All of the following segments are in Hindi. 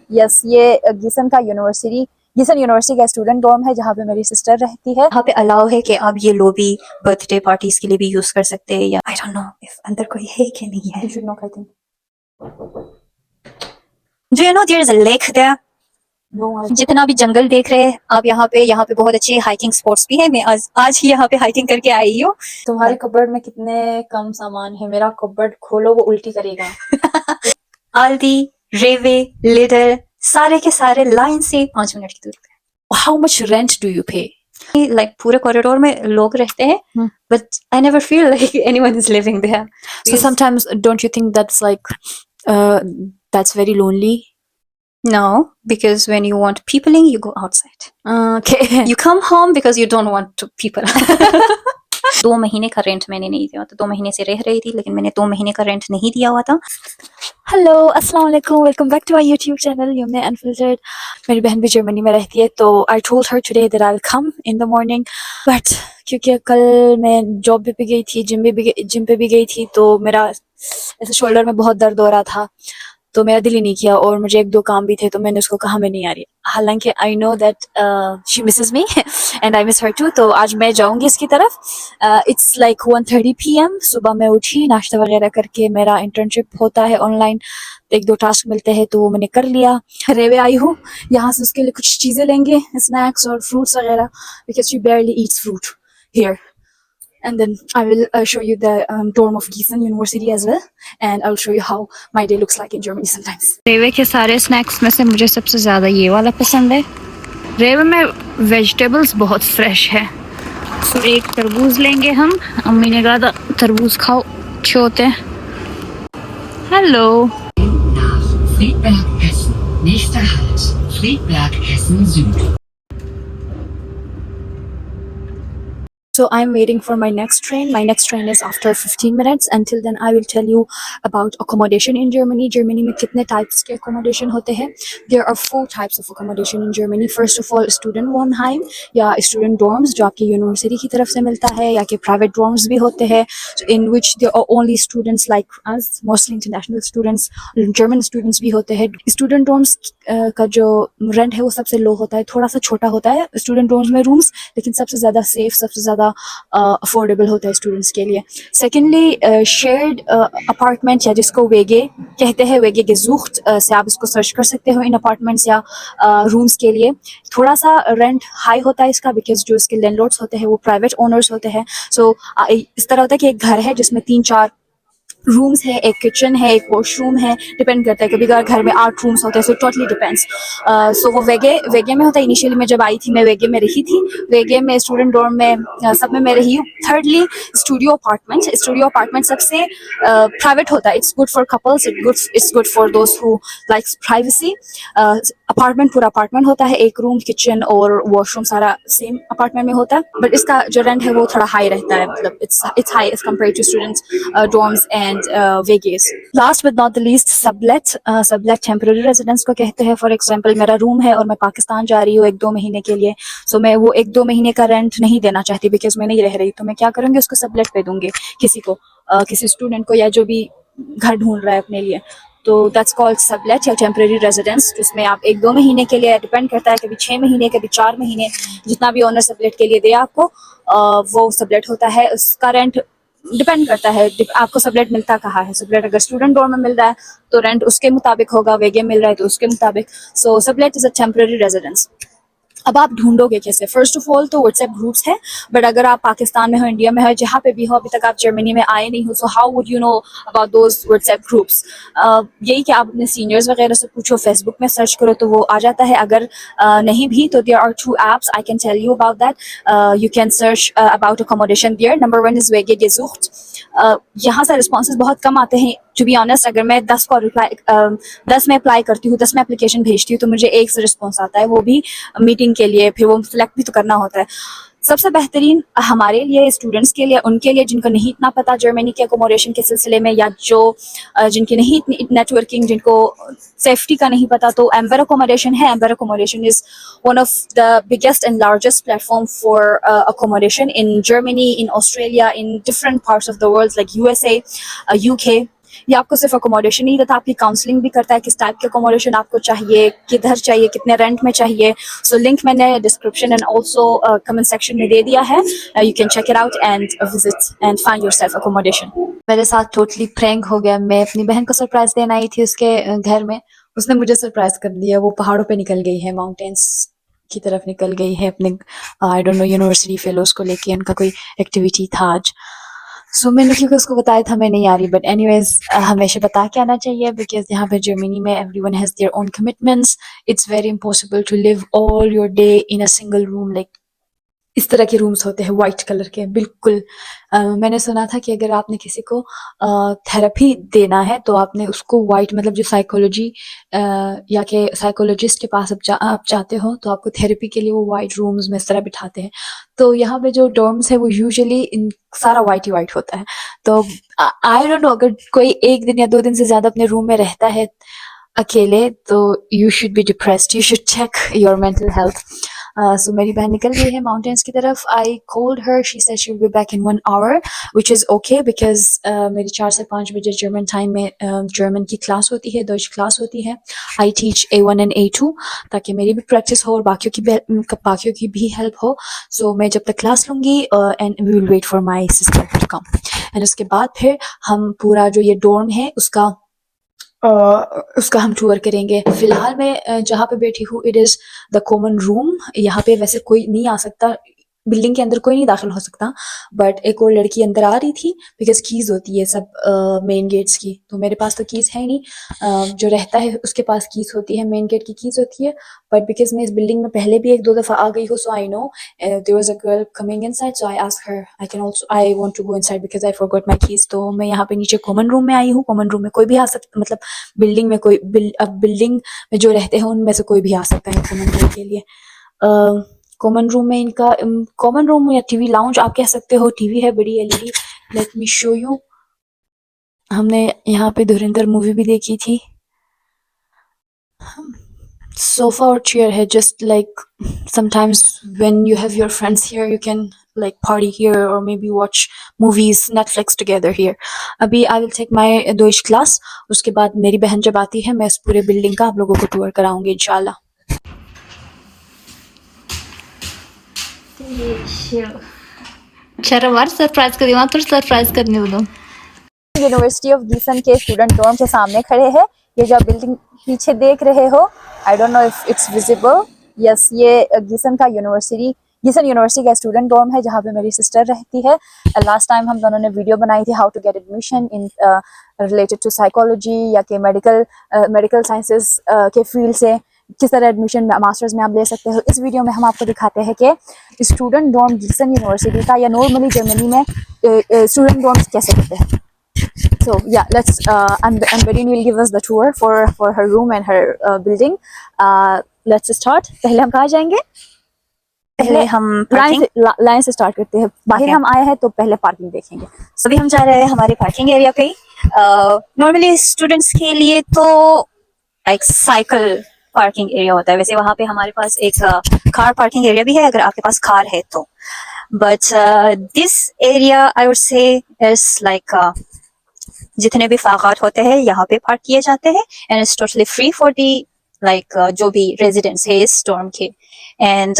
यस, ये गीसन यूनिवर्सिटी का स्टूडेंट डॉर्म है जहाँ पे मेरी सिस्टर रहती है। यहाँ पे अलाउ है कि आप ये लॉबी बर्थडे पार्टीज के लिए भी यूज कर सकते हैं, या आई डोंट नो इफ अंदर कोई है कि नहीं है। You should knock, I think. Do you know there is a lake there? No, जितना भी जंगल देख रहे हैं आप यहाँ पे बहुत अच्छे हाइकिंग स्पॉट्स भी है। मैं आज ही यहाँ पे हाइकिंग करके आई हूँ। तुम्हारे कबर्ड में कितने कम सामान है, मेरा कबर्ड खोलो वो उल्टी करेगा। आल्दी, रेवे, लिडल सारे के सारे लाइन से 5 मिनट की दूरी पे। How much rent do you pay? Like पूरे कॉरिडोर में लोग रहते हैं, but I never feel like anyone is living there. So sometimes don't you think that's like that's very lonely? No, because when you want peopling, you go outside. Okay. You come home because you don't want to people. 2 महीने का रेंट मैंने नहीं दिया था। 2 महीने से रह रही थी, लेकिन मैंने 2 महीने का रेंट नहीं दिया हुआ था। हेलो, अस्सलाम वालेकुम, welcome back to my YouTube channel Yamuna unfiltered. मेरी बहन भी जर्मनी में रहती है, तो I told her today that I will come in the morning, but क्योंकि कल मैं जॉब पे भी गई थी, जिम पे भी गई थी, तो मेरा ऐसे शोल्डर में बहुत दर्द हो रहा था, तो मेरा दिल ही नहीं किया, और मुझे 1-2 काम भी थे, तो मैंने उसको कहा मैं नहीं आ रही। हालांकि I know that she misses me and I miss her too, तो आज मैं जाऊंगी इसकी तरफ। It's like 1:30 PM। सुबह मैं उठी, नाश्ता वगैरह करके, मेरा इंटर्नशिप होता है ऑनलाइन, 1-2 टास्क मिलते हैं, तो वो मैंने कर लिया। रेवे आई हूँ, यहाँ से उसके लिए कुछ चीज़ें लेंगे, स्नैक्स और फ्रूट्स वगैरह, because she बेयरली Yeats fruit here. And then I will show you the dorm of Gießen University as well, and I'll show you how my day looks like in Germany sometimes. रेवे के सारे स्नैक्स में से मुझे सबसे ज़्यादा ये वाला पसंद है। रेवे में वेजिटेबल्स बहुत फ्रेश है। तो एक तरबूज लेंगे हम। अम्मी ने कहा था तरबूज खाओ, अच्छे होते हैं। Hello. Nach Friedberg, Hessen. Nächster Halt, Friedberg, Hessen Süd. So I'm waiting for my next train. My next train is after 15 minutes. Until then, I will tell you about accommodation in Germany. Germany में कितने types के accommodation होते हैं? There are 4 types of accommodation in Germany. First of all, student Wohnheim या student dorms जो आपकी university की तरफ से मिलता है, या कि private dorms भी होते हैं, in which there are only students like us, mostly international students, German students भी होते हैं. Student dorms का जो rent है वो सबसे low होता है, थोड़ा सा छोटा होता है student dorms में rooms, लेकिन सबसे ज़्यादा safe, सबसे ज़्यादा अफोर्डेबल होता है स्टूडेंट्स के लिए। सेकेंडली, शेयर्ड अपार्टमेंट या जिसको वेगे कहते हैं, वेगे गेज़ूख्ट से आप इसको सर्च कर सकते हो इन अपार्टमेंट्स या रूम्स के लिए। थोड़ा सा रेंट हाई होता है इसका, बिकॉज जो इसके लैंडलॉर्ड्स होते हैं वो प्राइवेट ओनर्स होते हैं। सो इस तरह होता है कि एक घर है जिसमें 3-4 रूम्स है, एक किचन है, एक वॉशरूम है, डिपेंड करता है। कभी कभार घर में 8 रूम्स होते हैं, सो टोटली डिपेंड्स। सो वो वेगे में होता है। इनिशियली मैं जब आई थी, मैं वेगे में रही थी। वेगे में स्टूडेंट डॉर्म में सब में मैं रही हूँ। थर्डली, स्टूडियो अपार्टमेंट सबसे प्राइवेट होता है। It's good for couples, it's good for दोस्त हु लाइक्स प्राइवेसी। अपार्टमेंट पूरा अपार्टमेंट होता है, एक रूम, किचन और वॉशरूम सारा सेम अपार्टमेंट में होता है, बट इसका जो रेंट है वो थोड़ा हाई रहता है, मतलब it's high as compared to students dorms and wages. Last but not the least, sublet temporary residence को कहते हैं। फॉर एग्जांपल, मेरा रूम है और मैं पाकिस्तान जा रही हूँ 1-2 महीने के लिए, सो मैं वो 1-2 महीने का रेंट नहीं देना चाहती, बिकॉज मैं नहीं रह रही, तो मैं क्या करूँगी, उसको सबलेट पे दूंगी किसी को, किसी स्टूडेंट को, या जो भी घर ढूंढ रहा है अपने लिए। तो दैट्स कॉल्ड सबलेट या टेम्पररी रेजिडेंस, जिसमें आप 1-2 महीने के लिए, डिपेंड करता है, कभी 6 महीने, कभी 4 महीने, जितना भी ओनर सबलेट के लिए दे आपको, वो सबलेट होता है। उसका रेंट डिपेंड करता है आपको सबलेट मिलता कहाँ है। सबलेट अगर स्टूडेंट डॉर्म में मिल रहा है तो रेंट उसके मुताबिक होगा, वेगे मिल रहा है तो उसके मुताबिक। So sublet is a temporary residence. अब आप ढूंढोगे कैसे? फर्स्ट ऑफ ऑल तो व्हाट्सएप ग्रुप्स है, बट अगर आप पाकिस्तान में हो, इंडिया में हो, जहाँ पे भी हो, अभी तक आप जर्मनी में आए नहीं हो, so how would you know about those WhatsApp groups? यही कि आप अपने सीनियर्स वगैरह से पूछो, फेसबुक में सर्च करो तो वो आ जाता है। अगर नहीं भी तो there are 2 apps I can tell you about that. You can search about accommodation there. Number 1 is वेगे गेज़ूख्ट। यहाँ से रिस्पॉन्सेज बहुत कम आते हैं, टू बी ऑनेस्ट। अगर मैं 10 में अप्लाई करती हूँ, 10 में एप्लीकेशन भेजती हूँ, तो मुझे 1 से रिस्पॉन्स आता है, वो भी मीटिंग के लिए, फिर वो सिलेक्ट भी तो करना होता है। सबसे बेहतरीन हमारे लिए, स्टूडेंट्स के लिए, उनके लिए जिनको नहीं इतना पता जर्मनी के अकोमोडेशन के सिलसिले में, या जो जिनकी नहीं इतनी नेटवर्किंग, जिनको सेफ्टी का नहीं पता, तो एम्बर अकोमोडेशन है। Amber accommodation is one of the biggest and largest platform for accommodation in Germany, in Australia, in different parts of the world like USA, UK. ये आपको सिर्फ अकोमोडेशन नहीं देता, आपकी काउंसलिंग भी करता है किस टाइप के अकोमोडेशन आपको चाहिए, किधर चाहिए, कितने रेंट में चाहिए. सो लिंक मैंने description and also comment section में दे दिया है. You can check it out and visit and find yourself accommodation. मेरे साथ टोटली प्रैंक हो गया. मैं अपनी बहन को सरप्राइज देने आई थी उसके घर में, उसने मुझे सरप्राइज कर दिया. वो पहाड़ों पे निकल गई है, माउंटेन्स की तरफ निकल गई है अपने I don't know university fellows को लेके. उनका कोई एक्टिविटी था आज. सो मैंने क्योंकि उसको बताया था मैं नहीं आ रही, बट एनीवेज हमेशा बता के आना चाहिए बिकॉज यहाँ पे जर्मनी में everyone has their own commitments. It's very impossible to live all your day in a single room. Like इस तरह के रूम्स होते हैं वाइट कलर के बिल्कुल. मैंने सुना था कि अगर आपने किसी को थेरेपी देना है तो आपने उसको वाइट मतलब जो साइकोलॉजी या के साइकोलॉजिस्ट के पास आप जाते हो तो आपको थेरेपी के लिए वो वाइट रूम्स में इस तरह बिठाते हैं. तो यहाँ पे जो डॉर्म्स है वो यूजुअली सारा वाइट ही वाइट होता है. तो आई डोंट नो अगर कोई एक दिन या 2 दिन से ज्यादा अपने रूम में रहता है अकेले तो you should be depressed, you should check your mental health. So मेरी बहन निकल गई है माउंटेन्स की तरफ. I called her, she said she will be back in 1 hour which is okay because मेरी 4 से 5 बजे जर्मन टाइम में जर्मन की क्लास होती है, डच क्लास होती है. I teach A1 and A2 ताकि मेरी भी प्रैक्टिस हो और बाकियों की भी हेल्प हो. सो मैं जब तक क्लास लूंगी and we will wait for my sister to come and उसके बाद फिर हम पूरा जो ये डोर्म है उसका हम टूर करेंगे. फिलहाल मैं जहाँ पे बैठी हूँ it is the common room. यहाँ पे वैसे कोई नहीं आ सकता, बिल्डिंग के अंदर कोई नहीं दाखिल हो सकता. बट एक और लड़की अंदर आ रही थी बिकॉज कीज़ होती है सब मेन गेट्स की. तो मेरे पास तो कीज़ है नहीं. जो रहता है उसके पास कीज़ होती है, मेन गेट की कीज़ होती है. बट बिकॉज मैं इस बिल्डिंग में पहले भी 1-2 दफ़ा आ गई हूँ so I know there was a girl coming inside. So I asked her I want to go inside because I forgot my keys. तो मैं यहाँ पे नीचे कॉमन रूम में आई हूँ. कॉमन रूम में कोई भी आ सकता, मतलब बिल्डिंग में कोई बिल्डिंग में जो रहते हैं उनमें से कोई भी आ सकता है कॉमन रूम के लिए. कॉमन रूम में इनका कॉमन रूम या टीवी लाउंज आप कह सकते हो. टीवी है बड़ी LED. Let me show you. हमने यहाँ पे धुरंधर मूवी भी देखी थी. सोफा और चेयर है just like sometimes when you have your friends here you can like party here or maybe watch movies Netflix together here. अभी I will take my Deutsch class. उसके बाद मेरी बहन जब आती है मैं इस पूरे बिल्डिंग का आप लोगों को टूर कराऊंगी इंशाल्लाह. शर्मार सरप्राइज कर वहाँ थोड़ी सरप्राइज करने बोलो. यूनिवर्सिटी ऑफ गीसन के स्टूडेंट डॉर्म के सामने खड़े हैं. ये जो बिल्डिंग पीछे देख रहे हो I don't know if it's visible. Yes, ये गीसन यूनिवर्सिटी का स्टूडेंट डॉर्म है जहाँ पे मेरी सिस्टर रहती है. लास्ट टाइम हम दोनों ने वीडियो बनाई थी how to get admission in related to psychology या कि मेडिकल साइंसेस के फील्ड से किस तरह एडमिशन मास्टर्स में आप ले सकते हो. इस वीडियो में हम आपको दिखाते हैं कि स्टूडेंट डॉर्म गीसन यूनिवर्सिटी का या नॉर्मली जर्मनी में स्टूडेंट डॉर्म्स कैसे होते हैं. So yeah, let's Amberine will give us the tour for her room and her building. Let's start. पहले हम कहाँ जाएंगे? पहले हम लाइन से स्टार्ट करते हैं. बाहर हम आए हैं तो पहले पार्किंग देखेंगे. अभी हम जा रहे हैं हमारे पार्किंग एरिया पे. नॉर्मली स्टूडेंट्स के लिए तो एक साइकिल पार्किंग एरिया होता है. वैसे वहाँ पे हमारे पास एक कार पार्किंग एरिया भी है अगर आपके पास कार है तो. But this area I would say is like जितने भी फाकात होते हैं यहाँ पे पार्क किए जाते हैं and it's totally free for the like जो भी रेजिडेंट्स है इस डॉर्म के. And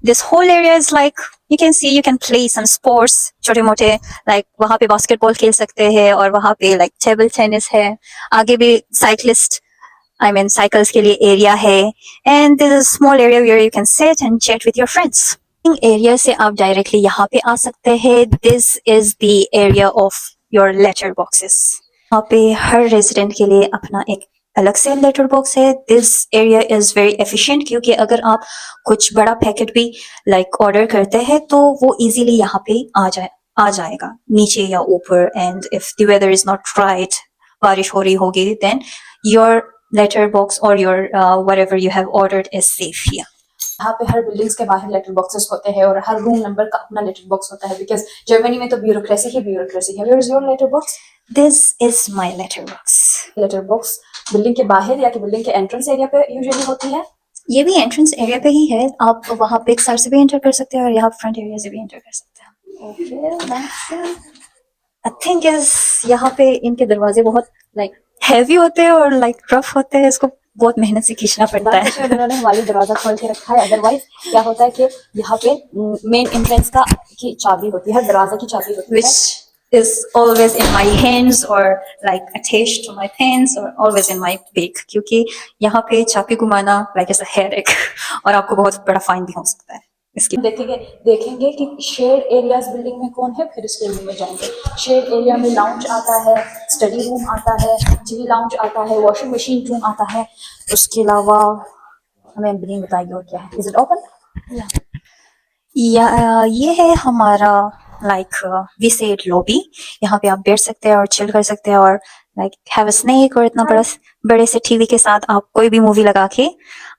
this whole area is like you can play some sports छोटे मोटे like वहाँ पे बास्केटबॉल खेल सकते हैं और वहाँ पे like टेबल टेनिस है. आगे भी साइकिल्स के लिए एरिया है. And this is small area where you can sit and chat with your friends. Area से आप डायरेक्टली यहाँ पे आ सकते हैं. This is the area of your letter boxes. यहाँ पे हर रेजिडेंट के लिए अपना एक अलग से लेटर बॉक्स है. This area is very efficient क्योंकि अगर आप कुछ बड़ा पैकेट भी लाइक ऑर्डर करते हैं तो वो इजीली यहाँ पे आ जाएगा नीचे या ऊपर. And if the weather is not right, बारिश हो रही होगी, देन योर लेटर बॉक्स और your whatever you have ordered is safe here. यहाँ पे हर बिल्डिंग्स के बाहर लेटर बॉक्सेस होते हैं और हर रूम नंबर का अपना लेटर बॉक्स होता है बिकॉज जर्मनी में तो ब्यूरोक्रेसी है. Where is your letter box? This is my letter box. Letter box building के बाहर या कि बिल्डिंग के एंट्रेंस एरिया पे यूजुअली होती है. ये भी एंट्रेंस एरिया पे ही है. आप वहाँ पे एक साइड से भी एंटर कर सकते हैं और यहाँ फ्रंट एरिया से भी एंटर कर सकते हैं. ओके, आई थिंक इज यहाँ पे इनके दरवाजे बहुत लाइक हैवी होते हैं और लाइक रफ होते हैं, इसको बहुत मेहनत से खींचना पड़ता बात है. तो उन्होंने हमारी दरवाजा खोल के रखा है, अदरवाइज क्या होता है कि यहाँ पे मेन एंट्रेंस का की चाबी होती है, दरवाजा की चाबी होती है, which is always in my hands or like attached to my pants or always in my bag, क्योंकि यहाँ पे चाबी घुमाना like is a headache और आपको बहुत बड़ा फाइन भी हो सकता है इसकी. देखेंगे कि शेड एरियाज बिल्डिंग में कौन है, फिर उसके रूम में जाएंगे. शेड एरिया में लाउंज आता है, स्टडी रूम आता है, टीवी लाउंज आता है, वॉशिंग मशीन रूम आता है. उसके अलावा हमें बिल्डिंग बताइए और क्या है. Is it open? ये है हमारा लाइक वी से लॉबी. यहाँ पे आप बैठ सकते हैं और चिल कर सकते हैं और लाइक हैव अ स्नैक, और इतना बड़े से टीवी के साथ आप कोई भी मूवी लगा के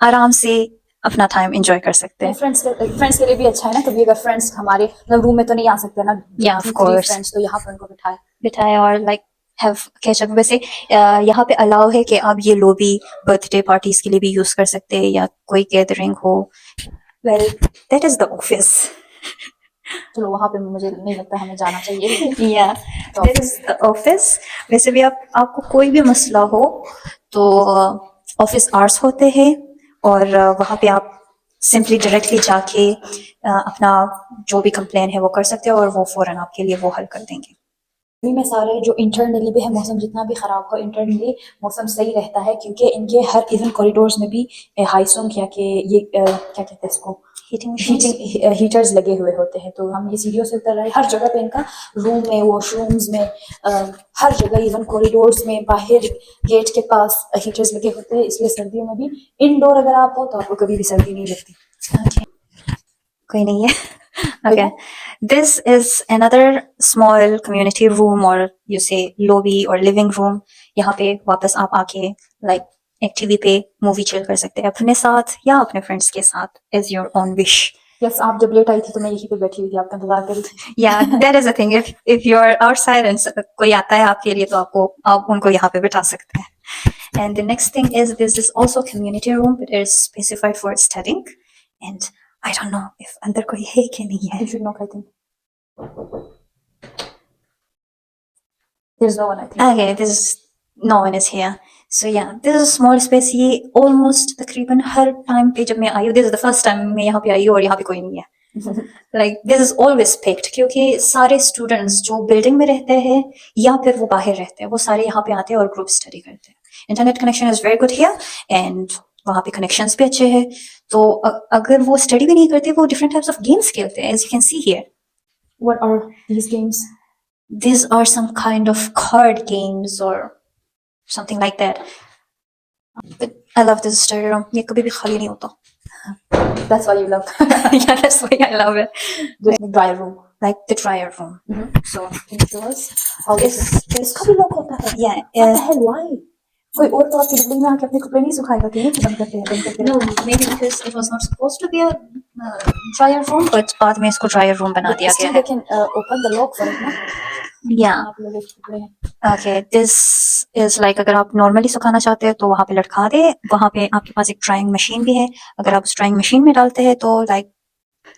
आराम से अपना टाइम एंजॉय कर सकते हैं. फ्रेंड्स के लिए भी अच्छा है ना, कभी अगर फ्रेंड्स हमारे मतलब रूम में तो नहीं आ सकते ना, Yeah, of course. फ्रेंड्स, तो यहाँ पर उनको बिठाए. बिठाए और लाइक हैव कैचअप. वैसे यहाँ पे अलाउ है कि आप ये लॉबी बर्थडे पार्टीज के लिए भी यूज कर सकते हैं या कोई गैदरिंग हो. Well that is the office. चलो वहाँ पे मुझे नहीं लगता हमें जाना चाहिए. या दैट इज द ऑफिस. वैसे भी आपको कोई भी मसला हो तो ऑफिस आवर्स होते हैं और वहाँ पे आप सिंपली डायरेक्टली जाके अपना जो भी कंप्लेन है वो कर सकते हो और वो फौरन आपके लिए वो हल कर देंगे. गर्मी में सारे जो इंटरनली भी है, मौसम जितना भी खराब हो, इंटरनली मौसम सही रहता है क्योंकि इनके हर इवन कॉरिडोर्स में भी हाईसोंग या के ये क्या कहते हैं इसको, हीटिंग हीटर्स लगे हुए होते हैं. तो हम ये सीढ़ियों से उतर रहे हैं, हर जगह पे इनका रूम में, वॉशरूम्स में, हर जगह इवन कॉरिडोर्स में, बाहर गेट के पास हीटर्स लगे होते हैं. इसलिए सर्दियों में भी इंडोर अगर आप हो तो आपको कभी भी सर्दी नहीं लगती. कोई नहीं है. Okay, this is another small community room or you say lobby or living room. यहाँ पे वापस आप आके like एक टीवी पे मूवी चिल कर सकते हैं अपने साथ या अपने फ्रेंड्स के साथ, as your own wish. Yes, आप जब लेट आई थी तो मैं यहीं पे बैठी हुई थी, आपका इंतजार कर रही थी. Yeah, that is the thing. If you're outside and कोई आता है आपके लिए तो आप उनको यहाँ पे बिठा सकते हैं. And the next thing is this is also community room, but it is specified for studying. And I don't know if अंदर कोई है कि नहीं है. You should knock, I think. There's no one, I think. Okay, no one is here. So yeah, this is a small space. ये almost तकरीबन हर time पे जब मैं आई हूँ, this is the first time मैं यहाँ पे आई हूँ और यहाँ पे कोई नहीं है. Like this is always packed क्योंकि सारे students जो building में रहते हैं या फिर वो बाहर रहते हैं, वो सारे यहाँ पे आते हैं और group study करते हैं. Internet connection is very good here and वहाँ पे connections भी अच्छे हैं. तो अगर वो study भी नहीं करते, वो different types of games खेलते हैं, as you can see here. What are these games? These are some kind of card games or something like that. But I love this study room. ये कभी भी खाली नहीं होता. That's why you love. Yeah, that's why I love it. The dry room. Like the dryer room. So Yours. Oh, इसका भी lock होता है. yeah, What the hell? Why? कोई और तो आपकी बिल्डिंग में आके अपने कपड़े नहीं सुखाएगा, क्यों बंद करते हैं? no, maybe because it was not supposed to be a dryer room, but बाद में इसको dryer room बना दिया गया है. They can open the lock for it, ना? Yeah. आप लोगों के कपड़े हैं. Okay, this is like अगर आप normally सुखाना चाहते हैं तो वहाँ पे लटका दे. वहाँ पे आपके पास एक drying machine भी है. अगर आप उस drying machine में डालते हैं तो like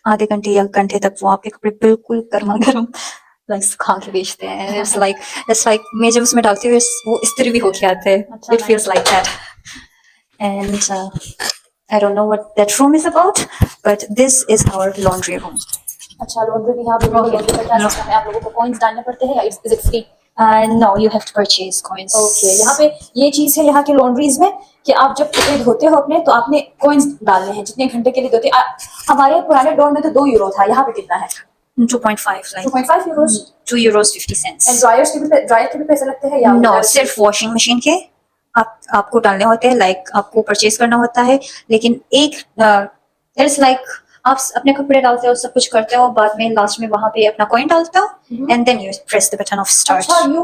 आधे घंटे या घंटे तक वो आपके कपड़े बिल्कुल गर्मा गर्म like सुखा के बेचते हैं. It's like मैं जब उसमें डालती हूँ वो इस्त्री भी होके आते हैं. अच्छा, It feels like that. And I don't know what that room is about, but this is our laundry room. अच्छा, laundry भी यहाँ पे laundry का क्या सिस्टम है? आप लोगों को coins डालने पड़ते हैं या is it free? No, you have to purchase coins. Okay, यहाँ पे ये चीज है यहाँ के लॉन्ड्रीज में कि आप जब कपड़े धोते हो अपने तो आपने कॉइन्स डालने हैं जितने घंटे के लिए धोते. हमारे पुराने डोर में तो 2 यूरो था, यहाँ पे कितना है? 2.5 like 2.5 Euros. 2 euros 50 cents. And dryer के भी पैसे लगते हैं या? No, सिर्फ वॉशिंग मशीन के आपको डालने होते हैं, लाइक आपको परचेज करना होता है. लेकिन एक इट्स लाइक आप अपने कपड़े डालते हो, सब कुछ करते हो, बाद में लास्ट में वहां पे अपना कॉइन डालते हो and then you press the button of start. अच्छा, यू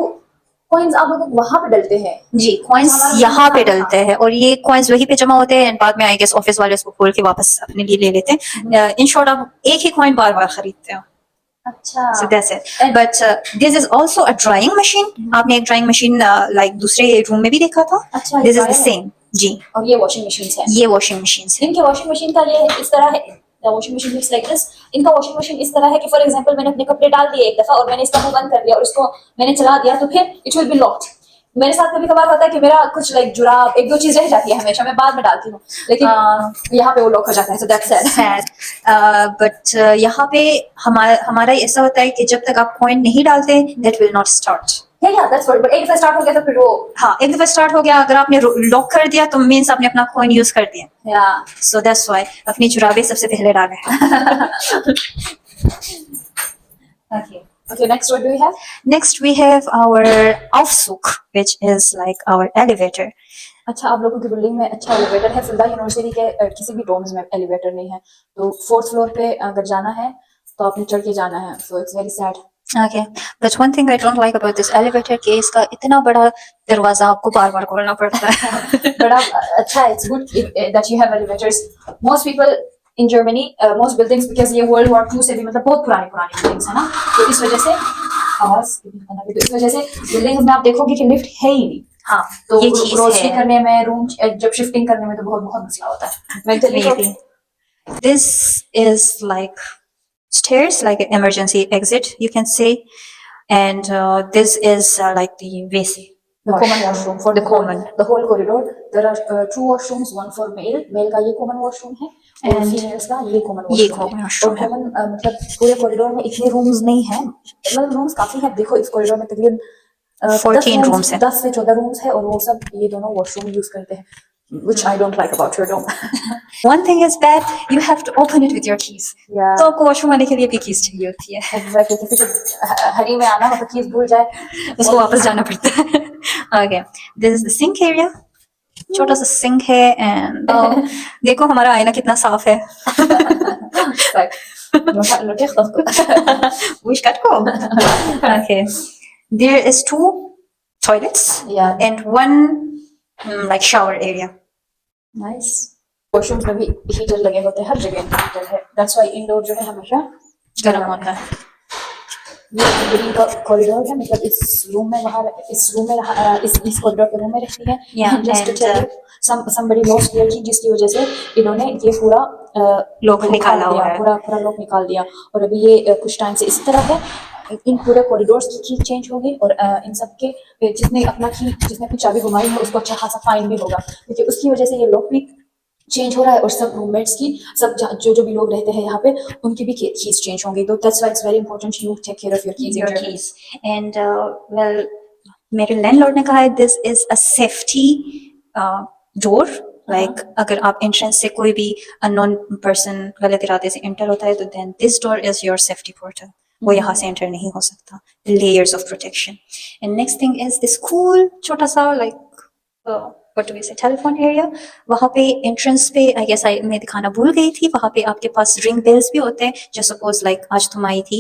कॉइंस आप लोग वहां पे डलते हैं? जी, कॉइन्स यहाँ पे डलते हैं और ये कॉइन्स वहीं पे जमा होते हैं एंड बाद में आई गेस ऑफिस वाले इसको खोल के वापस अपने लिए ले लेते हैं. इन शॉर्ट आप एक ही कॉइन बार बार खरीदते हो. अच्छा. So that's it. But this is also a drying machine. आपने एक drying machine like दूसरे रूम में भी देखा था. अच्छा, This is the same. जी. और ये वॉशिंग मशीन है. ये वॉशिंग मशीन है. इनके वॉशिंग मशीन का ये इस तरह है, The washing machine looks like this. इनका washing machine इस तरह है कि for example मैंने अपने कपड़े डाल दिए एक दफा और मैंने इसका मुंह बंद कर दिया और इसको मैंने चला दिया तो फिर it will be locked. मेरे साथ कभी कभार होता है कि मेरा कुछ लाइक जुराब एक दो चीज रह जाती है हमेशा, मैं बाद में डालती हूँ, लेकिन यहाँ पे वो लॉक हो जाता है, so that's sad. sad. But यहाँ पे हमारा ऐसा होता है कि जब तक आप कॉइन नहीं डालते that will not start. Yeah, that's what. But एक दफा स्टार्ट हो गया तो फिर वो हाँ, एक दफा स्टार्ट हो गया, अगर आपने लॉक कर दिया तो मीन्स आपने अपना कॉइन यूज कर दिया. yeah. So that's why अपनी जुराबे सबसे पहले डालें. Okay. Okay, next what do we have? Next we have our Aufzug, which is like our elevator. अच्छा, आप लोगों की बिल्डिंग में अच्छा एलिवेटर है, फिलहाल यूनिवर्सिटी के किसी भी डोम्स में एलिवेटर नहीं है, तो 4th फ्लोर पे अगर जाना है तो आपने चढ़ के जाना है, so it's very sad. Okay, but one thing I don't like about this elevator कि इसका इतना बड़ा दरवाजा आपको बार-बार खोलना पड़ता है. But अच्छा, it's good that you have elevators. Most people in Germany, most buildings, because ये World War II से भी मतलब बहुत पुरानी buildings है ना, तो इस वजह से तो इस वजह से बिल्डिंग्स में आप देखोगे कि लिफ्ट है ही नहीं. हाँ, तो ये चीज ग्रोसरी है. करने में, रूम जब शिफ्टिंग करने में तो बहुत मसला होता है. Maybe. This is like stairs, like an emergency exit, you can say, and this is like the WC. The common washroom for The common. the whole corridor. There are 2 washrooms, one for male का ये common washroom है, और And females का ये common ये washroom common है. washroom और common मतलब पूरे corridor में इतने rooms नहीं हैं, मतलब rooms काफी हैं. देखो इस corridor में तकरीबन 14 rooms हैं. 10 से 14 rooms है, और वो सब ये दोनों washroom यूज करते हैं, which I don't like about your dome. One thing is that you have to open it with your keys. Yeah. तो आपको वॉशरूम आने के लिए भी कीज चाहिए होती है. Exactly. किसी को हरी में आना हो तो keys भूल जाए, उसको वापस जाना पड़ता है. Okay, this is the sink area. छोटा सा सिंक है, and देखो हमारा आईना कितना साफ है. Wish cut को. Okay, there is 2 toilets Yeah. and 1 like shower area. Nice. Washrooms में भी हीटर लगे होते हैं, हर जगह हीटर है. That's why इंडोर जो है हमेशा गर्म होता है. ये बिल्डिंग का कॉरिडोर है, मतलब इस रूम में वहाँ इस रूम में इस कॉरिडोर के रूम में रहती है. Yeah, Just to and, tell you, somebody lost their key, जिसकी वजह से इन्होंने ये पूरा लोग निकाला हुआ है. पूरा लोग निकाल दिया, और अभी ये कुछ टाइम से इसी तरह है. इन पूरे कॉरिडोर्स की की चेंज होगी, और इन सब के जिसने अपनी चाबी घुमाई है उसको अच्छा खासा फाइन भी होगा, क्योंकि उसकी वजह से ये लोग भी चेंज हो रहा है, और सब रूममेट्स की सब जो भी लोग रहते हैं यहाँ पे उनकी भी कीज चेंज होंगी. तो that's why it's very important you take care of your keys. Your keys. And well, मेरे लैंडलॉर्ड ने कहा है this is a safety door. Like अगर आप entrance से कोई भी unknown person गलत इरादे से enter होता है तो then this door is your safety portal. वो यहाँ से enter नहीं हो सकता. Layers of protection. And next thing is this cool छोटा सा like what do we say, telephone area. वहाँ पे entrance पे I guess मैं दिखाना भूल गई थी, वहाँ पे आपके पास ring bells भी होते हैं. जो suppose like आज तुम आई थी,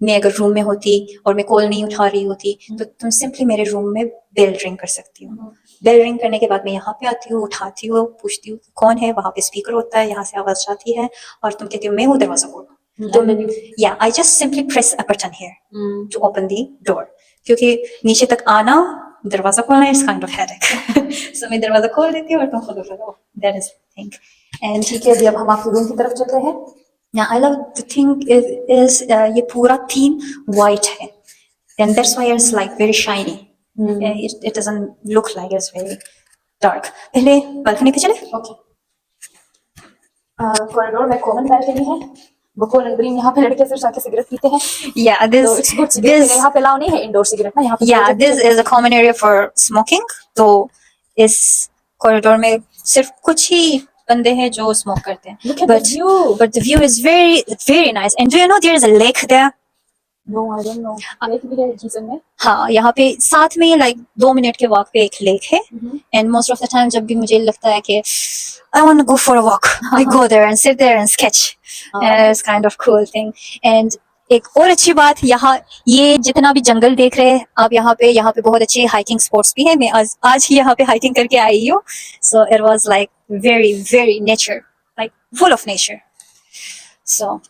मैं अगर रूम में होती और मैं कॉल नहीं उठा रही होती तो तुम सिंपली मेरे रूम में बेल रिंग कर सकती हो. बेल रिंग करने के बाद मैं यहाँ पे आती हूँ, उठाती हूँ, पूछती हूँ कौन है, वहाँ पे स्पीकर होता है, यहाँ से आवाज जाती है और तुम कहती हो मैं हूँ, दरवाजा खोलो. Yeah, I just simply press a button here to open the door. क्योंकि नीचे तक आना, दरवाजा खोलना is kind of headache. So मैं दरवाजा खोल देती हूँ और तुम खुद उठ जाओ. That is the thing. And ठीक है, अभी अब हम आपके रूम की तरफ चलते हैं. now I love the thing is ये पूरा theme white है, and that's why it's like very shiny. It doesn't look like it's very dark. पहले balcony पे चले. ओके. कॉरिडोर में कॉमन बैल्कनी है. बकोल एंड ग्रीन, यहाँ पे लड़के सिर्फ आके सिगरेट पीते हैं. Yeah, तो it's good. this यहाँ पे अलाउ नहीं है इंडोर सिगरेट ना यहाँ पे. yeah, this is a common area for smoking. तो इस कॉरिडोर में सिर्फ कुछ ही बंदे हैं जो स्मोक करते हैं. Look at the view. But the view is very nice. And do you know there is a lake there? No, I don't know. Lake भी है जीसन में. हाँ, यहाँ पे साथ में like 2 मिनट के वॉक पे एक लेक है. And most of the time जब भी मुझे लगता है कि I want to go for a walk, I go there and sit there and sketch. It's kind of cool thing. And एक और अच्छी बात, यहाँ ये जितना भी जंगल देख रहे हैं आप यहाँ पे बहुत अच्छे हाइकिंग स्पॉट्स भी है. मैं आज ही यहाँ पे हाइकिंग करके आई हूँ. So it was like very nature, like full of nature. So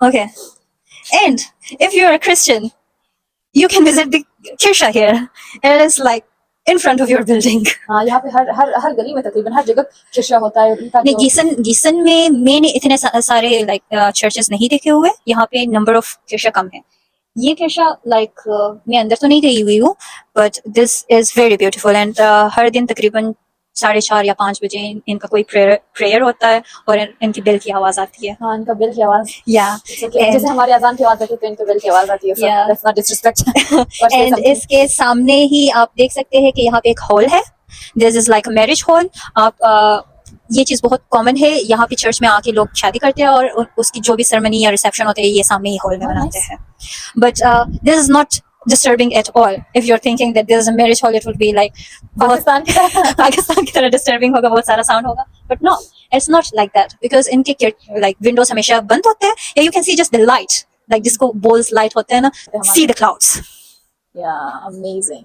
Okay. And if you're a Christian, you can visit the Kirsha here. It is like in front of your building. हाँ, यहाँ पे हर हर हर गली में तकरीबन हर जगह कीशा होता है उनका नहीं, जो गीसन में मैंने इतने सारे लाइक चर्चेस नहीं देखे हुए. यहाँ पे नंबर ऑफ कीशा कम है. ये कीशा लाइक मैं अंदर तो नहीं गई हुई हूँ, but this is very beautiful. And हर दिन तकरीबन 4:30 या 5 बजे इनका कोई प्रेयर होता है और इनकी बेल की आवाज आती है. हाँ, इनका बेल की आवाज या जैसे हमारी अजान की आवाज आती है तो इनके बेल की आवाज आती है. Yeah. That's not disrespect. And इसके सामने ही आप देख सकते हैं कि यहाँ पे एक हॉल है. This is like a marriage hall. आप ये चीज बहुत कॉमन है यहाँ पे चर्च में आके लोग शादी करते हैं और उसकी जो भी सेरेमनी या रिसेप्शन होते हैं ये सामने ही हॉल में बनाते हैं. But this is not disturbing at all. If you're thinking that there's a marriage hall, it would be like Pakistan की तरह पाकिस्तान की तरह disturbing होगा, बहुत सारा sound होगा. But no, it's not like that because इनके like windows हमेशा बंद होते हैं. Yeah, you can see just the light, like disco balls light होते हैं ना. See the clouds. Yeah, amazing.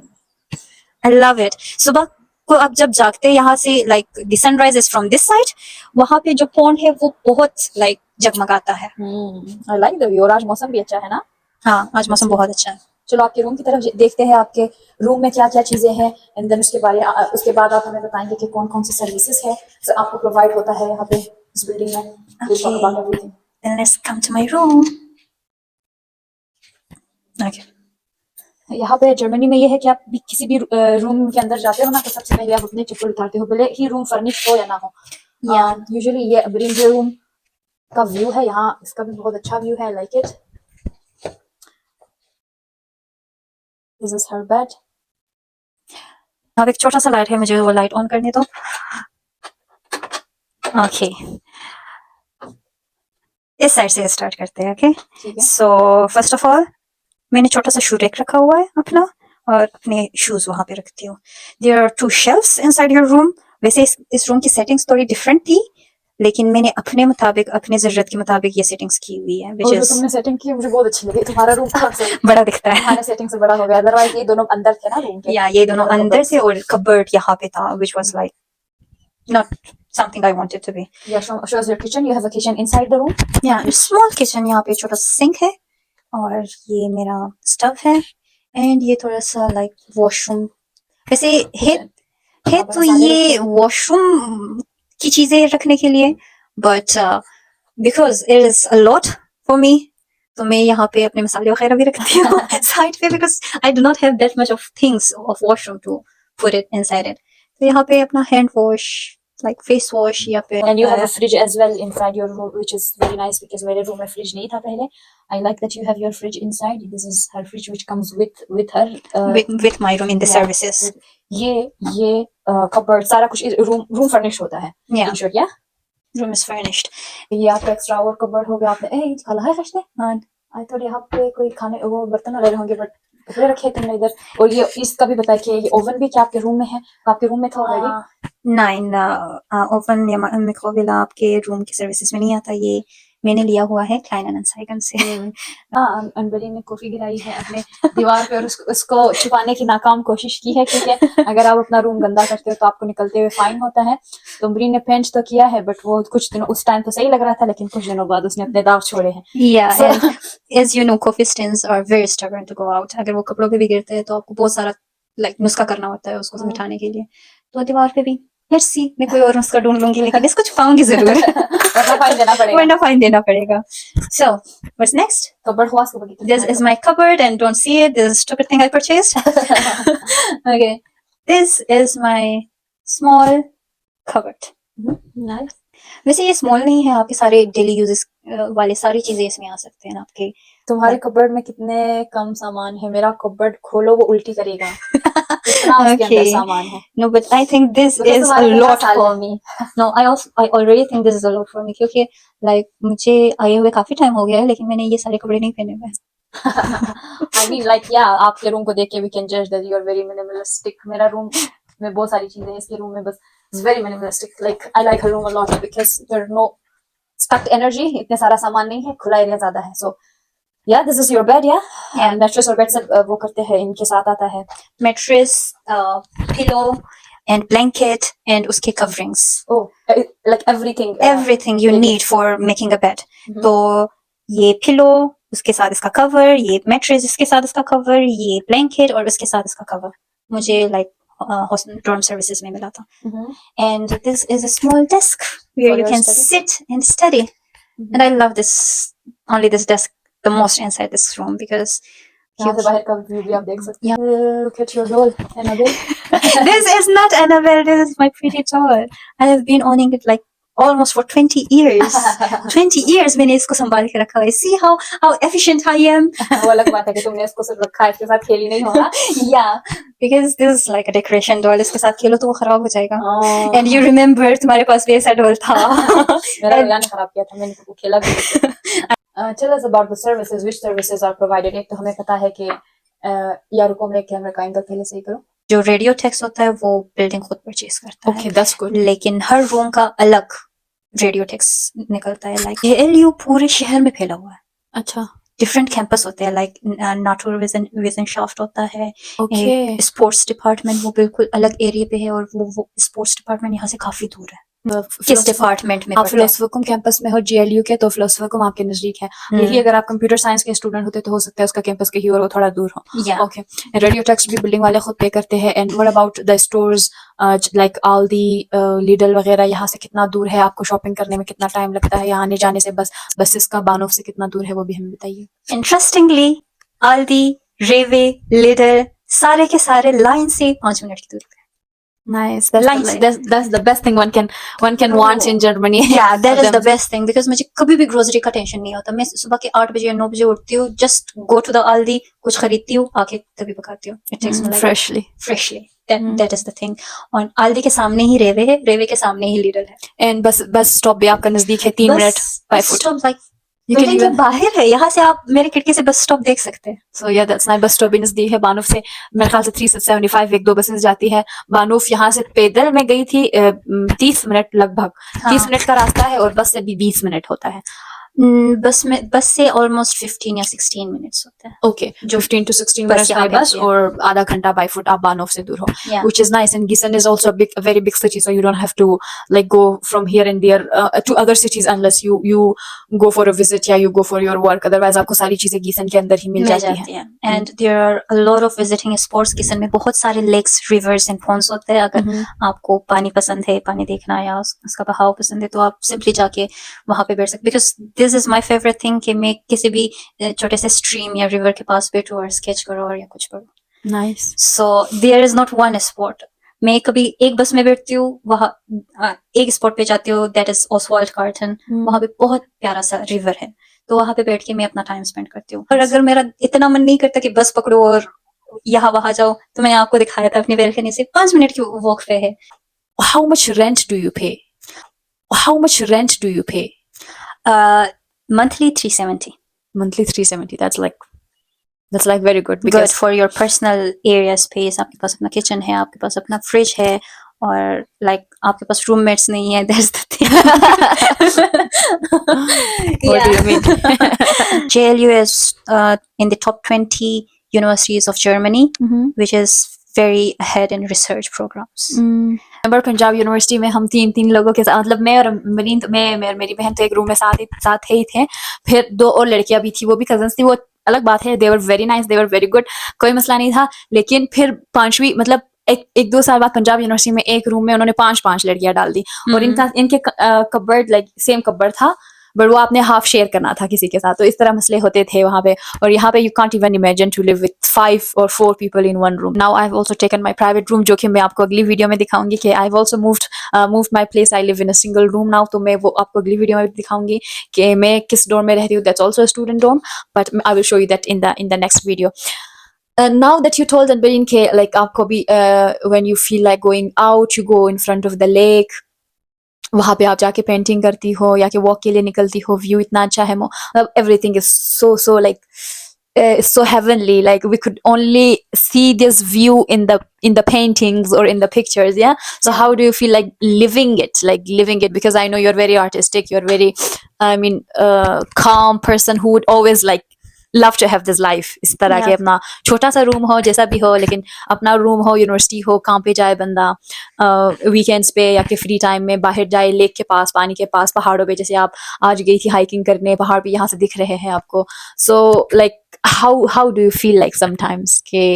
I love it. सुबह को आप जब जागते हैं यहाँ से like the sunrise is from this side. वहाँ पे जो pond है वो बहुत like जगमगाता है. I like the view. और आज मौसम भी अच्छा है ना. हाँ, आज मौसम बहुत अच्छा है. चलो आपके रूम की तरफ देखते हैं. आपके रूम में क्या क्या चीजें हैं एंड देन उसके बाद आप हमें बताएंगे कि कौन कौन सी सर्विसेज है जो आपको प्रोवाइड होता है यहाँ पे इस बिल्डिंग में. We'll talk about everything. Then let's come to my room. Okay. यहाँ पे जर्मनी में ये है कि आप भी किसी भी रूम के अंदर जाते हो ना तो सबसे पहले आप अपने चप्पल उतारते हो, भले ही रूम फर्निश हो या ना हो. यूजुअली ये ब्रिंग रूम का व्यू है. यहाँ इसका भी बहुत अच्छा व्यू है. Like it. This is her bed. अब एक छोटा सा लाइट है, मुझे वो लाइट ऑन करने दो. ओके, इस साइड से स्टार्ट करते हैं. ओके, ठीक है. सो फर्स्ट ऑफ ऑल मैंने छोटा सा शू रैक रखा हुआ है अपना और अपने शूज वहां पे रखती हूँ. There are 2 shelves inside your room. वैसे इस रूम की सेटिंग्स थोड़ी डिफरेंट थी लेकिन मैंने अपने मुताबिक अपने जरूरत के मुताबिक ये सेटिंग्स की हुई है. और जो तुमने सेटिंग की मुझे बहुत अच्छी लगी. तुम्हारा रूम बड़ा दिखता है. हमारे सेटिंग से बड़ा हो गया. अदरवाइज ये दोनों अंदर थे ना रूम के. या ये दोनों अंदर से और कबर्ड यहाँ पे था which was like not something I wanted to be. Yeah, show us your kitchen. You have a kitchen inside the room. Yeah, small kitchen. यहाँ पे छोटा सिंक है और ये मेरा स्टव है एंड ये थोड़ा सा लाइक वॉशरूम. वैसे है तो ये वॉशरूम की चीजें रखने के लिए but because it is a lot for me तो मैं यहाँ पे अपने मसाले वगैरह भी रखती हूँ साइड पे because I do not have that much of things of washroom to put it inside it. तो यहाँ पे अपना hand wash like face wash या फिर And you have a fridge as well inside your room, which is very nice because मेरे room में fridge नहीं था पहले. I like that you have your fridge inside. This is her fridge which comes with her with my room in the services. ये cupboard सारा कुछ room furnished होता है. Yeah. In short, yeah. Room is furnished. ये आपका extra और cupboard हो गया. आपने खाला है खशने. हाँ. I thought यहाँ पे कोई खाने वो बर्तन वाले होंगे but कपड़े रखे तुमने इधर. और ये इसका भी बताया कि ये ओवन भी क्या आपके रूम में है. आपके रूम में था ऑलरेडी. नहीं, ओवन या मिक्रोवेव आपके रूम की सर्विसेज में नहीं आता. ये मैंने लिया हुआ है क्लाइन एंड साइगन से. अनबरी ने कॉफी गिराई है अपने दीवार पे और उसको छुपाने की नाकाम कोशिश की है क्योंकि अगर आप अपना रूम गंदा करते हो तो आपको निकलते हुए फाइन होता है. तो अम्बरी ने पेंट तो किया है बट वो कुछ दिनों उस टाइम तो सही लग रहा था लेकिन कुछ दिनों बाद उसने अपने दाग छोड़े हैं. Yeah, and as you know, coffee stains are very stubborn to go out. अगर वो कपड़ों पे भी गिरते हैं तो आपको बहुत सारा नुस्खा करना होता है उसको मिटाने के लिए. तो दीवार पे भी let's see, मैं कोई और नुस्खा ढूंढ लूंगी लेकिन इसको छुपाऊंगी जरूर. वरना फाइन देना पड़ेगा. So what's next? कबर्ड हुआ उसको बगीचे. This is my cupboard and don't see it. This is a stupid thing I purchased. Okay, this is my small cupboard. Nice. वैसे ये स्मॉल नहीं है, आपके सारे डेली यूजेस वाले सारी चीजें इसमें आ सकते हैं आपके. तुम्हारे कबर्ड में कितने कम सामान है. मेरा कबर्ड खोलो वो उल्टी करेगा. इतना उसके अंदर सामान है. No, but I think this is a lot for me. No, I already think this is a lot for me क्योंकि like मुझे आए हुए काफी टाइम हो गया है लेकिन मैंने ये सारे कपड़े नहीं पहने हुए. I mean like yeah, आपके रूम को देख के we can judge that you are very minimalistic. मेरा रूम में बहुत सारी चीजें हैं. इसके रूम में बस it's very minimalistic. Like I like her room a lot because there are no stuck energy. इतने सारा सामान नहीं है, खुला एरिया ज्यादा है. So yeah, this is your bed, yeah. And mattress और bed सब वो करते हैं, इनके साथ आता है. Mattress, pillow and blanket and उसके coverings. Oh, like everything. Everything you need for making a bed. तो ये pillow उसके साथ इसका cover, ये mattress इसके साथ इसका cover, ये blanket और इसके साथ इसका cover. मुझे like dorm services में मिला था. And this is a small desk where For you your can study? sit and study. And I love this desk the most inside this room because यहाँ से बाहर का व्यू भी आप देख सकते हैं. Look at your doll, Annabelle. this is not Annabelle, this is my pretty doll. I have been owning it like almost for 20 years. 20 years मैंने इसको संभाल के रखा है. See how efficient I am. वो अलग बात है कि तुमने इसको सिर्फ रखा है, इसके साथ खेली नहीं होगा. Yeah, because this is like a decoration doll. इसके साथ खेलो तो वो खराब हो जाएगा. Oh. And you remember तुम्हारे पास भी ऐसा doll था. मेरा भैया ने खराब किया था, मैंने तो खेला भी नहीं. Tell us about the services. Which services are provided? एक तो हमें पता है कि या रुको मैं कैमरा का एंगल पहले सही करो. जो रेडियो टेक्स होता है वो बिल्डिंग खुद परचेज करता है. Okay, that's good. लेकिन हर रूम का अलग रेडियो टेक्स निकलता है. लाइक ALU पूरे शहर में फैला हुआ है. अच्छा. डिफरेंट कैंपस होते हैं. लाइक नाटुर विजन शाफ्ट होता है. Okay. स्पोर्ट्स डिपार्टमेंट वो बिल्कुल अलग एरिया पे है और वो स्पोर्ट्स डिपार्टमेंट यहाँ से काफी दूर है. किस डिपार्टमेंट में आप पढ़ते हैं? फिलोसफिकम कैंपस में हो, GLU के, तो फिलोसफिकम आपके नजदीक है. यही अगर आप कंप्यूटर साइंस के स्टूडेंट होते तो हो सकता है उसका कैंपस कहीं और वो थोड़ा दूर हो. Yeah. ओके. रेडियो टैक्स भी बिल्डिंग वाले खुद पे करते हैं. And what about the stores like Aldi, Lidl वगैरह, यहाँ से कितना दूर है? आपको शॉपिंग करने में कितना टाइम लगता है? यहाँ आने जाने से बसेस का बानोफ से कितना दूर है वो भी हमें बताइए. इंटरेस्टिंगली आल्दी, रेवे, लिडल सारे के सारे लाइन से 5 मिनट की दूरी पे. Nice. Line से. That's the best thing one can want in Germany. Yeah, that is the best thing because मुझे कभी भी ग्रोसरी का टेंशन नहीं होता. मैं सुबह के 8 बजे या 9 बजे उठती हूँ, just go to the Aldi, कुछ खरीदती हूँ, आके तभी पकाती हूँ. It takes me like Freshly. that is the thing. और Aldi के सामने ही रेवे है, रेवे के सामने ही लिडल है. And बस स्टॉप भी आपका नजदीक है, 3 minute by foot. Stop like You can building के even बाहर है. यहाँ से आप मेरे खिड़की से बस स्टॉप देख सकते हैं. So yeah, that's nice. Bus stop भी नजदीक है बानूफ से. मेरे ख्याल से 375 1-2 बसेस जाती है. बानूफ यहाँ से पैदल मैं गई थी 30 मिनट लगभग. 30 मिनट का रास्ता है और बस से भी 20 मिनट होता है. बस से ऑलमोस्ट 15 या 16 मिनट्स होता है. Okay, 15 to 16 बस minutes यहाँ by पे bus आती है. और आधा घंटा by foot आप बानोफ से दूर हो. Yeah. Which is nice. And Gießen is also a very big city, so you don't have to like go from here and there to other cities unless you go for a visit या you go for your work. Otherwise आपको सारी चीजें Gießen के अंदर ही मिल जाती हैं. And there are a lot of visiting spots. Gießen में बहुत सारे lakes, rivers and ponds होते हैं. अगर आपको पानी पसंद है, पानी देखना या उसका बहाव पसंद है तो आप सिंपली जाके वहां पे बैठ सकते. Because this is my favorite thing कि मैं किसी भी छोटे से स्ट्रीम या रिवर के पास बैठूं और स्केच करो और या कुछ करो. Nice. So there is not one spot. मैं कभी एक बस में बैठती हूँ, वहाँ एक स्पॉट पे जाती हूँ, that is Oswald Garden. वहाँ पे बहुत प्यारा सा रिवर है, तो वहाँ पे बैठ के मैं अपना टाइम स्पेंड करती हूँ. और अगर मेरा इतना मन नहीं करता कि बस पकड़ो और यहाँ वहाँ जाओ, तो मैंने आपको दिखाया था अपनी बैल्कनी से 5 मिनट की वॉक पे है. How much rent do you pay? How much rent do you pay? Monthly 370. Monthly 370. That's like very good Good because for your personal area space. आपके पास अपना किचन है, आपके पास अपना फ्रिज है और like आपके पास रूममेट्स नहीं है. That's the thing. what do you mean? JLU is in the top 20 universities of Germany, which is very ahead in research programs. Number Punjab university में हम 3 लोगों के साथ, मतलब मैं और मेरी बहन तो एक रूम में साथ ही थे. फिर 2 और लड़कियां भी थी, वो भी कजन्स थी. वो अलग बात है, they were very nice, they were very good, कोई मसला नहीं था. लेकिन फिर 5वीं मतलब 1-2 साल बाद पंजाब यूनिवर्सिटी में एक रूम में उन्होंने 5 लड़कियां डाल दी. और इनके कबर्ड लाइक सेम कबर्ड था, बट वो आपने हाफ शेयर करना था किसी के साथ. तो इस तरह मसले होते थे वहां पे. और यहाँ पे you can't even imagine to live with 5 or 4 people in one room. Now I've also taken my private room, जो कि मैं आपको अगली वीडियो में दिखाऊंगी कि I've also moved my place. I live in a single room now. तो मैं वो आपको अगली वीडियो में दिखाऊंगी कि मैं किस डोर में रहती हूँ. That's also a student dorm, but I will show you that in the next video. Now that you told Anbarin ke like आपको भी when you feel like going out, you go in front of the lake. वहां पे आप जाके पेंटिंग करती हो या कि वॉक के लिए निकलती हो. व्यू इतना अच्छा है, everything is so like so heavenly. Like we could only see this view in the paintings or in the pictures. Yeah. So how do you feel like living it? Because I know you're very artistic. You're very, calm person who would always like love to have this life. इस तरह के अपना छोटा सा रूम हो, जैसा भी हो, लेकिन अपना रूम हो, यूनिवर्सिटी हो, कहाँ पे जाए बंदा वीकेंड्स पे या कि फ्री टाइम में बाहर जाए, लेक के पास, पानी के पास, पहाड़ों पे. जैसे आप आज गई थी हाइकिंग करने, पहाड़ भी यहाँ से दिख रहे हैं आपको. So like how do you feel like sometimes के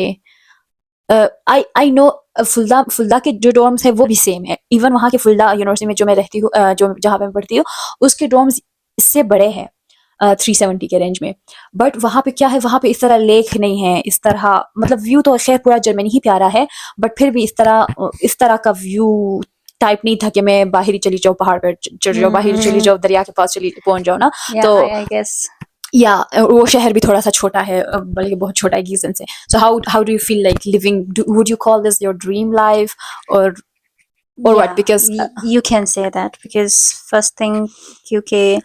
आई नो फुल्दा के जो डॉर्म्स है वो भी सेम है. इवन वहाँ के फुल्दा यूनिवर्सिटी में जो मैं रहती हूँ, जो जहाँ पे मैं पढ़ती हूँ, उसके डॉर्म्स इससे बड़े हैं 370 के रेंज में. बट वहाँ पे क्या है, वहाँ पे इस तरह लेक नहीं है, इस तरह मतलब व्यू तो खैर पूरा जर्मनी ही प्यारा है, बट फिर भी इस तरह का व्यू टाइप नहीं था कि मैं बाहर ही चली जाऊँ, पहाड़ पर चढ़ जाऊँ, बाहर चली जाऊँ, दरिया के पास चली पहुंच जाऊँ ना. Yeah, तो I guess. या वो शहर भी थोड़ा सा छोटा है, बल्कि बहुत छोटा है गीजन से. So how do you feel like living, would you call this your dream life or what? Yeah, Because you can say that because first thing, क्योंकि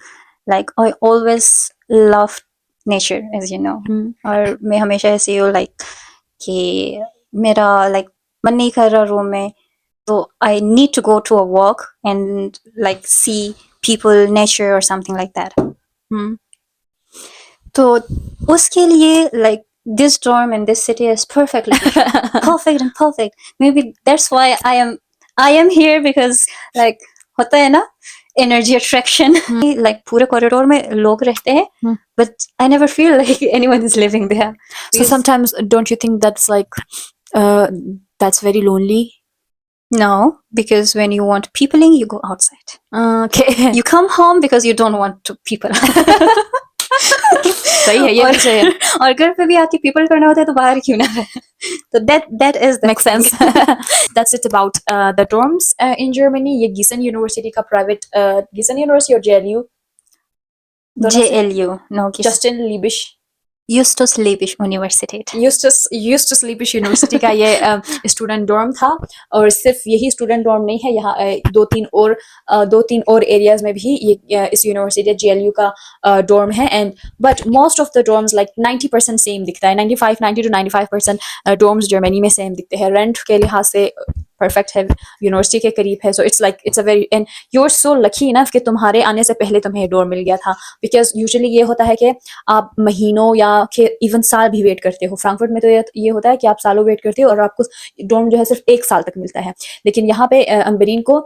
like I always loved nature, as you know. और मैं हमेशा ऐसे हूँ like कि मेरा like मन नहीं कर रहा रूम में, तो I need to go to a walk and like see people, nature or something like that. तो उसके लिए like this dorm in this city is perfectly perfect and perfect. Maybe that's why I am here because like होता है ना energy attraction. like पूरे corridor में लोग रहते हैं, but I never feel like anyone is living there. so sometimes don't you think that's like that's very lonely? No, because when you want peopling, you go outside. Okay. You come home because you don't want to people. सही है, ये भी सही है. और घर पे भी आके people करना होता है तो बाहर क्यों ना रहे. तो that is the Makes sense. That's it about the dorms in Germany. ये Gießen University का private Gießen University और JLU, JLU, no, Justin Liebisch Justus Liebig Universität. Justus Liebisch university का ये स्टूडेंट डॉर्म था. और सिर्फ यही स्टूडेंट डॉर्म नहीं है, यहाँ दो तीन और एरियाज में भी ये इस यूनिवर्सिटी JLU का डॉर्म है. And but most of the dorms like 90% same दिखता है. 90 to 95% डॉर्म्स जर्मनी में सेम दिखते हैं. रेंट के लिहाज से परफेक्ट है, यूनिवर्सिटी के करीब है. So it's like it's a very, and you are so lucky enough कि तुम्हारे आने से पहले तुम्हें डोर मिल गया था. बिकॉज यूजुअली ये होता है कि आप महीनों या इवन साल भी वेट करते हो. फ्रैंकफर्ट में तो ये होता है कि आप सालों वेट करते हो और आपको डोम जो है सिर्फ 1 साल तक मिलता है. लेकिन यहाँ पे अम्बरीन को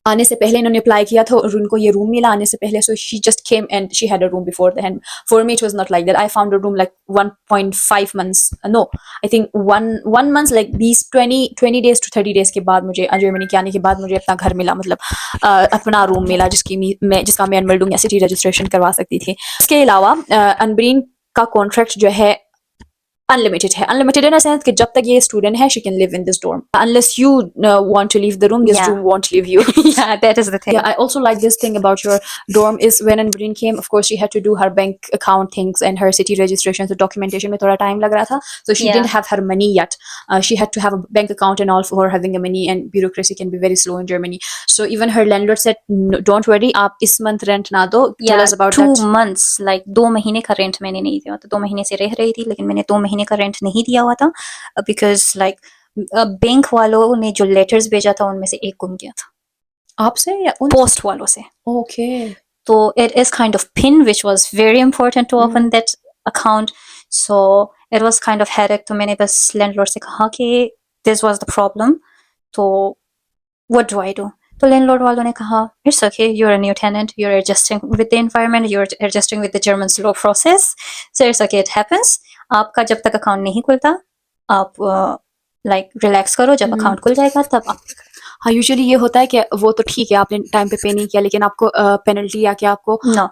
आने से पहले इन्होंने अप्लाई किया था और उनको ये रूम मिला आने से पहले. So she just came and she had a room before the and for me it was not like that. I found a room like 1.5 months, no I think 1 month, like 20 days to 30 days के बाद मुझे जर्मनी के आने के बाद मुझे अपना घर मिला, मतलब अपना रूम मिला जिसका मैं अनमल्डूंग या सिटी रजिस्ट्रेशन करवा सकती थी. इसके अलावा अनब्रीन का कॉन्ट्रैक्ट जो है अनलिमिटेड है. अनलिमिटेड इन अ सेंस कि जब तक ये स्टूडेंट है she can live in this dorm unless you want to leave the room. This room won't leave you. Yeah, that is the thing. Yeah, I also like this thing about your dorm is when Anbreen came, of course she had to do her bank account things and her city registration, so documentation में थोड़ा time लग रहा था, so she didn't have her money yet. She had to have a bank account and all for having a money, and bureaucracy can be very slow in Germany. So even her landlord said, no, don't worry, आप इस month rent ना दो. Tell us about 2 that. months, like 2 महीने का रेंट मैंने नहीं दिया था. 2 महीने से रह रही थी, लेकिन मैंने 2 महीने का रेंट नहीं दिया हुआ था बिकॉज लाइक बैंक वालों ने जो लेटर्स भेजा था उनमें से एक गुम गया था. आपसे या उन पोस्ट वालों से. Okay. तो it is kind of PIN which was very important to open that account. So it was kind of headache. तो मैंने बस लैंडलॉर्ड से कहा कि this was the problem. तो what do I do? तो लैंडलॉर्ड वालों ने कहा it's okay, you're a new tenant, you're adjusting with the environment, you're adjusting with the German slow process, so it's okay, it happens. आपका जब तक अकाउंट नहीं खुलता आप लाइक रिलैक्स करो, जब अकाउंट खुल जाएगा तब आप. हाँ, यूजुअली ये होता है कि वो तो ठीक है आपने टाइम पे पे नहीं किया, लेकिन आपको पेनल्टी या कि आपको नो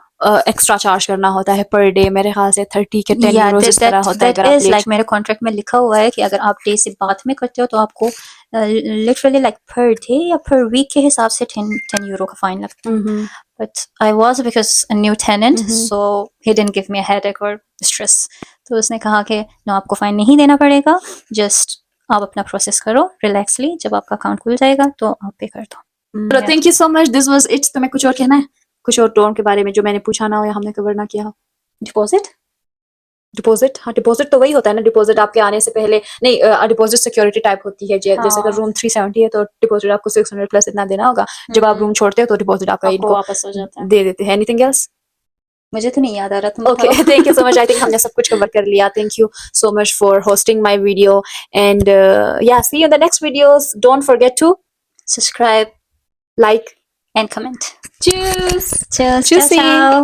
एक्स्ट्रा चार्ज करना होता है पर डे. मेरे ख्याल से 30 के 10 euros इस तरह होता है. अगर आप लाइक मेरे कॉन्ट्रैक्ट में लिखा हुआ है कि अगर आप डे से बाद में करते हो तो आपको लिटरली लाइक पर डे या पर वीक के हिसाब से 10 euro का फाइन लगता है. But I was because a new tenant, so he didn't give me a headache और स्ट्रेस. तो उसने कहा कि नो, आपको फाइन नहीं देना पड़ेगा, जस्ट आप अपना प्रोसेस करो रिलैक्सली, जब आपका अकाउंट खुल जाएगा तो आप पे कर दो. Thank you so much, this was it. तुम्हें कुछ और कहना है, कुछ और डॉर्म के बारे में जो मैंने पूछा ना हो या हमने कवर ना किया हो? डिपॉजिट, हाँ डिपॉजिट तो वही होता है ना. डिपॉजिट आपके आने से पहले नहीं, डिपॉजिट सिक्योरिटी टाइप होती है. जैसे अगर रूम 370 है तो डिपॉजिट आपको 600 प्लस इतना देना होगा. जब आप रूम छोड़ते हो तो डिपॉजिट आपका इनको वापस हो जाता है. दे देते हैं. Anything else? मुझे तो नहीं याद आ रहा. तुम Okay, thank you so much. I think हमने सब कुछ कवर कर लिया. Thank you so much for hosting my video, and yeah, see you in the next videos. Don't forget to subscribe, like and comment. Cheers. Cheers. Tschüssi. Ciao, ciao.